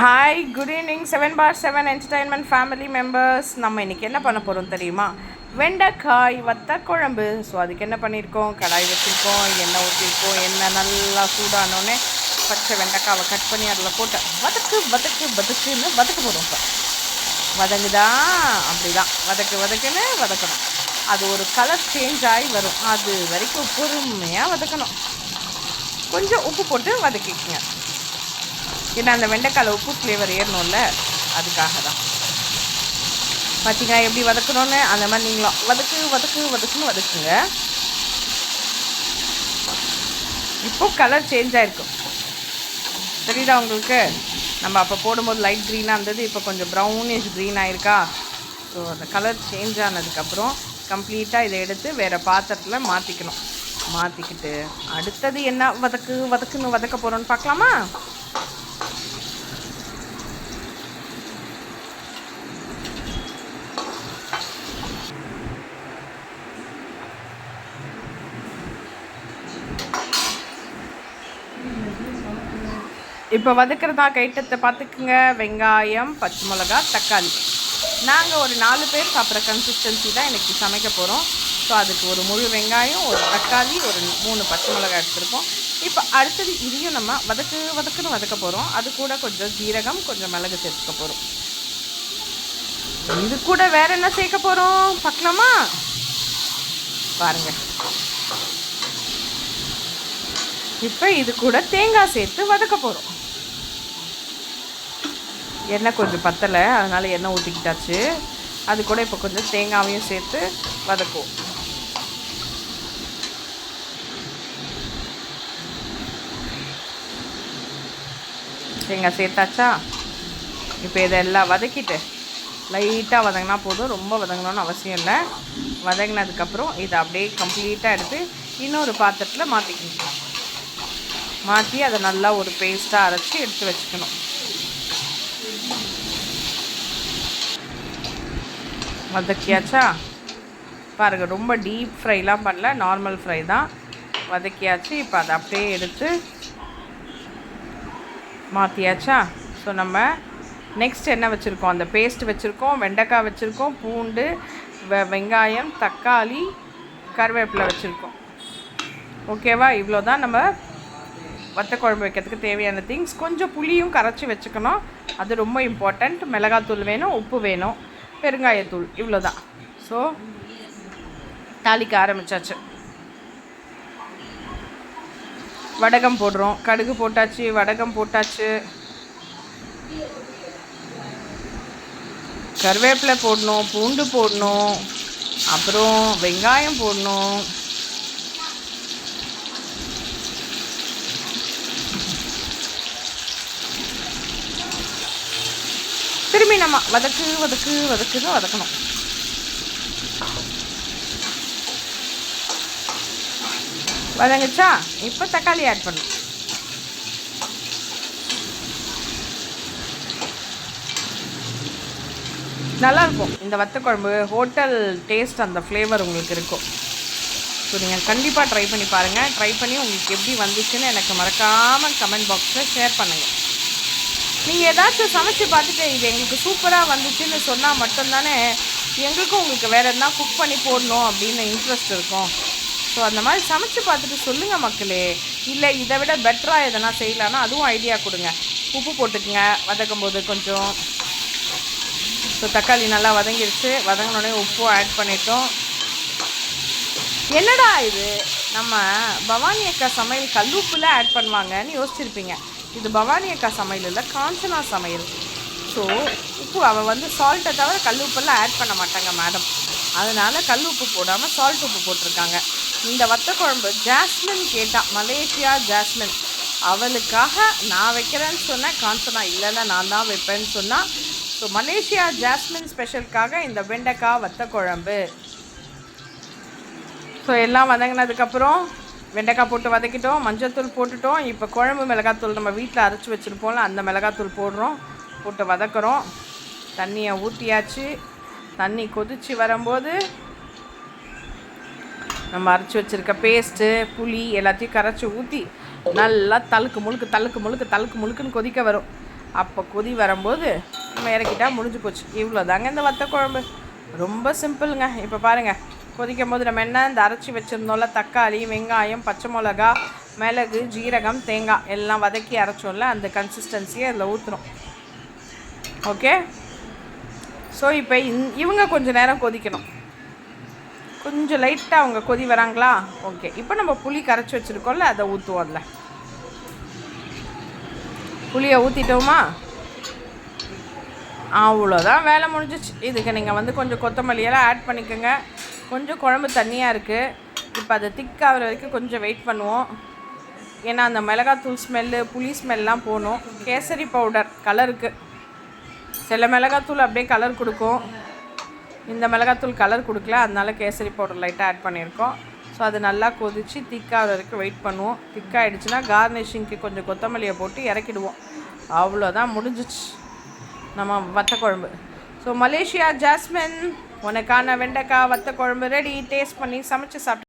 Hi, good evening 7/7 entertainment family members. நம்ம இன்றைக்கி என்ன பண்ண போகிறோம் தெரியுமா? வெண்டைக்காய் வத்த குழம்பு. ஸோ அதுக்கு என்ன பண்ணியிருக்கோம், கடாய் வச்சுருக்கோம், எண்ணெய் ஊற்றிருக்கோம். எண்ணெய் நல்லா சூடானோடனே பச்சை வெண்டைக்காவை கட் பண்ணி அதில் போட்டு வதக்குன்னு வதக்க போகிறோம். இப்போ வதங்குதா, அப்படி தான் வதக்குன்னு வதக்கணும். அது ஒரு கலர் சேஞ்ச் ஆகி வரும், அது வரைக்கும் பொறுமையாக வதக்கணும். கொஞ்சம் உப்பு போட்டு வதக்கிக்கங்க, ஏன்னா அந்த வெண்டைக்காயில் உப்பு ஃப்ளேவர் ஏறணும்ல, அதுக்காக தான். பார்த்தீங்கன்னா எப்படி வதக்கணும்னு, அந்த மாதிரி நீங்களும் வதக்குன்னு வதக்குங்க. இப்போது கலர் சேஞ்ச் ஆகிருக்கும், தெரியுதா உங்களுக்கு? நம்ம அப்போ போடும்போது லைட் க்ரீனாக இருந்தது, இப்போ கொஞ்சம் ப்ரௌனிஷ் க்ரீன் ஆகிருக்கா. ஸோ அந்த கலர் சேஞ்ச் ஆனதுக்கப்புறம் கம்ப்ளீட்டாக இதை எடுத்து வேறு பாத்திரத்தில் மாற்றிக்கிட்டு அடுத்தது என்ன வதக்குன்னு வதக்க போகிறோன்னு பார்க்கலாமா? இப்போ வதக்கிறதா ஐட்டத்தை பார்த்துக்குங்க. வெங்காயம், பச்சை மிளகா, தக்காளி. நாங்கள் ஒரு 4 பேர் சாப்பிட்ற கன்சிஸ்டன்சி தான் எனக்கு சமைக்க போகிறோம். ஸோ அதுக்கு ஒரு முழு வெங்காயம், ஒரு தக்காளி, ஒரு 3 பச்சை மிளகாய் எடுத்துருக்கோம். இப்போ அடுத்தது இதையும் நம்ம வதக்குன்னு வதக்க போகிறோம். அது கூட கொஞ்சம் ஜீரகம், கொஞ்சம் மிளகு சேர்த்துக்க போகிறோம். இது கூட வேறு என்ன சேர்க்க போகிறோம் பார்க்கலாமா? பாருங்கள். இப்போ இது கூட தேங்காய் சேர்த்து வதக்க போகிறோம். எண்ணெய் கொஞ்சம் பத்தலை, அதனால் எண்ணெய் ஊற்றிக்கிட்டாச்சு. அது கூட இப்போ கொஞ்சம் தேங்காயையும் சேர்த்து வதக்குவோம். தேங்காய் சேர்த்தாச்சா? இப்போ இதெல்லாம் வதக்கிட்டு லைட்டாக வதங்கினா போதும், ரொம்ப வதங்கணும்னு அவசியம் இல்லை. வதங்கினதுக்கப்புறம் இதை அப்படியே கம்ப்ளீட்டாக எடுத்து இன்னொரு பாத்திரத்தில் மாற்றி அதை நல்லா ஒரு பேஸ்ட்டாக அரைச்சி எடுத்து வச்சுக்கணும். வதக்கியாச்சா? பாருங்கள், ரொம்ப டீப் ஃப்ரைலாம் பண்ணல, நார்மல் ஃப்ரை தான். வதக்கியாச்சு. இப்போ அதை அப்படியே எடுத்து மாற்றியாச்சா? ஸோ நம்ம நெக்ஸ்ட் என்ன வச்சுருக்கோம், அந்த பேஸ்ட் வச்சுருக்கோம், வெண்டைக்காய் வச்சுருக்கோம், பூண்டு, வெங்காயம், தக்காளி, கருவேப்பிலை வச்சுருக்கோம். ஓகேவா? இவ்வளோ தான் நம்ம வத்த குழம்பு வைக்கிறதுக்கு தேவையான திங்ஸ். கொஞ்சம் புளியும் கரைச்சி வச்சுக்கணும், அது ரொம்ப இம்பார்ட்டண்ட். மிளகாத்தூள் வேணும், உப்பு வேணும், பெருங்காயத்தூள், இவ்வளோ தான். ஸோ தாளிக்க ஆரம்பித்தாச்சு. வடகம் போடுறோம். கடுகு போட்டாச்சு, வடகம் போட்டாச்சு, கருவேப்பிலை போடணும், பூண்டு போடணும், அப்புறம் வெங்காயம் போடணும். திரும்பி நம்ம வதக்குன்னு வதக்கணும். வதங்குச்சா? இப்போ தக்காளி ஆட் பண்ணணும். நல்லாயிருக்கும் இந்த வத்த குழம்பு, ஹோட்டல் டேஸ்ட், அந்த ஃப்ளேவர் உங்களுக்கு இருக்கும். ஸோ நீங்கள் கண்டிப்பாக ட்ரை பண்ணி பாருங்கள். ட்ரை பண்ணி உங்களுக்கு எப்படி வந்துச்சுன்னு எனக்கு மறக்காமல் கமெண்ட் பாக்ஸில் ஷேர் பண்ணுங்கள். நீங்கள் ஏதாச்சும் சமைச்சு பார்த்துட்டு இது எங்களுக்கு சூப்பராக வந்துச்சுன்னு சொன்னால் மட்டும்தானே எங்களுக்கும் உங்களுக்கு வேறு எதுனா குக் பண்ணி போடணும் அப்படின்னு இன்ட்ரெஸ்ட் இருக்கும். ஸோ அந்த மாதிரி சமைச்சு பார்த்துட்டு சொல்லுங்கள் மக்களே. இல்லை இதை விட பெட்டராக எதனா செய்யலான்னா அதுவும் ஐடியா கொடுங்க. உப்பு போட்டுக்குங்க வதக்கும் போது கொஞ்சம். ஸோ தக்காளி நல்லா வதங்கிடுச்சு. வதங்கினோடனே உப்பும் ஆட் பண்ணிட்டோம். என்னடா இது, நம்ம பவானி அக்கா சமையல் கல்லுப்பில் ஆட் பண்ணுவாங்கன்னு யோசிச்சிருப்பீங்க. இது பவானி அக்கா சமையல் இல்லை, காஞ்சனா சமையல். ஸோ உப்பு அவள் சால்ட்டை தவிர கல் உப்பெல்லாம் ஆட் பண்ண மாட்டாங்க மேடம். அதனால் கல் உப்பு போடாமல் சால்ட் உப்பு போட்டிருக்காங்க. இந்த வத்த குழம்பு ஜாஸ்மின் கேட்டால், மலேசியா ஜாஸ்மின், அவளுக்காக நான் வைக்கிறேன்னு சொன்னேன். காஞ்சனா இல்லைன்னா நான் தான் வைப்பேன்னு சொன்னால். ஸோ மலேசியா ஜாஸ்மின் ஸ்பெஷலுக்காக இந்த வெண்டைக்காய் வத்த குழம்பு. ஸோ எல்லாம் வதங்கினதுக்கப்புறம் வெண்டைக்காய் போட்டு வதக்கிட்டோம், மஞ்சள்தூள் போட்டுட்டோம். இப்போ குழம்பு மிளகாத்தூள் நம்ம வீட்டில் அரைச்சி வச்சுருப்போம்ல, அந்த மிளகாத்தூள் போட்டு வதக்குறோம். தண்ணியை ஊற்றியாச்சு. தண்ணி கொதித்து வரும்போது நம்ம அரைச்சி வச்சுருக்க பேஸ்ட்டு, புளி எல்லாத்தையும் கரைச்சி ஊற்றி நல்லா தழுக்கு முழுக்குன்னு கொதிக்க வரும். அப்போ கொதி வரும்போது நம்ம இறக்கிட்டால் முடிஞ்சு போச்சு. இவ்வளோ தாங்க இந்த வத்த குழம்பு. ரொம்ப சிம்பிளுங்க. இப்போ பாருங்கள், கொதிக்கும் போது நம்ம என்ன இந்த அரைச்சி வச்சுருந்தோம்ல, தக்காளி, வெங்காயம், பச்சை மிளகா, மிளகு, ஜீரகம், தேங்காய் எல்லாம் வதக்கி அரைச்சோம்ல, அந்த கன்சிஸ்டன்சியை அதில் ஊற்றுறோம். ஓகே. ஸோ இப்போ இவங்க கொஞ்சம் நேரம் கொதிக்கணும். கொஞ்சம் லைட்டாக அவங்க கொதி வராங்களா? ஓகே. இப்போ நம்ம புளி கரைச்சி வச்சுருக்கோம்ல, அதை ஊற்றுவோம். அதில் புளியை ஊற்றிட்டோமா? அவ்வளோதான், வேலை முடிஞ்சிச்சு. இதுக்கு நீங்கள் கொஞ்சம் கொத்தமல்லியெல்லாம் ஆட் பண்ணிக்கோங்க. கொஞ்சம் குழம்பு தண்ணியாக இருக்குது. இப்போ அதை திக்காகிற வரைக்கும் கொஞ்சம் வெயிட் பண்ணுவோம். ஏன்னா அந்த மிளகாத்தூள் ஸ்மெல்லு, புளி ஸ்மெல்லாம் போகணும். கேசரி பவுடர் கலருக்கு. சில மிளகாத்தூள் அப்படியே கலர் கொடுக்கும், இந்த மிளகாத்தூள் கலர் கொடுக்கல, அதனால கேசரி பவுடர் லைட்டாக ஆட் பண்ணியிருக்கோம். ஸோ அது நல்லா கொதித்து திக்காகிற வரைக்கும் வெயிட் பண்ணுவோம். திக்காகிடுச்சுன்னா கார்னிஷிங்க்கு கொஞ்சம் கொத்தமல்லியை போட்டு இறக்கிடுவோம். அவ்வளோதான், முடிஞ்சிச்சு நம்ம வத்த குழம்பு. ஸோ மலேசியா ஜாஸ்மின், உனக்கான வெண்டைக்காய் வத்த குழம்பு ரெடி. டேஸ்ட் பண்ணி சமைச்சு சாப்பிட்டு